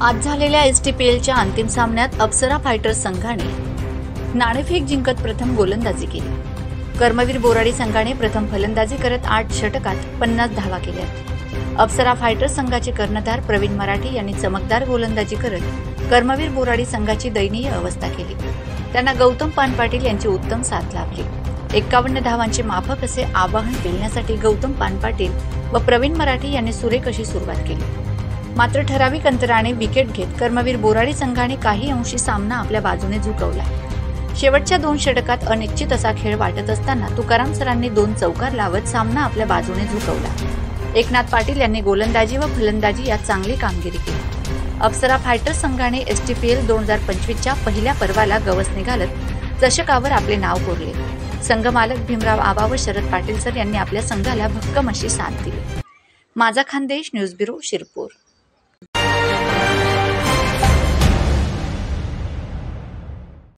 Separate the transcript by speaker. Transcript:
Speaker 1: आज झालेल्या एसटीपीएलच्या अंतिम सामन्यात अप्सरा फायटर्स संघाने नाणेफेक जिंकत प्रथम गोलंदाजी केली। कर्मवीर बोराडी संघाने प्रथम फलंदाजी करत 8 षटकात 50 धावा केल्या। अप्सरा फायटर्स संघाचे कर्णधार प्रवीण मराठी यांनी चमकदार गोलंदाजी करत कर्मवीर बोराडी संघाची दयनीय अवस्था केली। त्यांना गौतम पानपाटील यांची उत्तम साथ लाभली। 51 धावांचे माफक असे आवाहन पेलण्यासाठी गौतम पानपाटील व प्रवीण मराठी यांनी सुरेख अशी सुरुवात केली। मात्र ठराविक अंतराने विकेट घेत कर्मवीर बोराडी संघाने काही अंशी सामना आपल्या बाजूने झुकवला। शेवटच्या 2 षटकात अनिश्चित असा खेळ वाटत असताना तुकाराम सरांनी 2 चौकार लावत सामना आपल्या बाजूने झुकवला। एकनाथ पाटील यांनी गोलंदाजी व फलंदाजी यात चांगली कामगिरी केली। अप्सरा फायटर्स संघाने एसटीपीएल 2025च्या पहिल्या पर्वाला गवसणी घालत चषकावर आपले नाव कोरले। संघमालक भीमराव आबा व शरद पाटील सर यांनी आपल्या संघाला भक्कम अशी साथ दिली। माझा खानदेश न्यूज ब्युरो शिरपूर।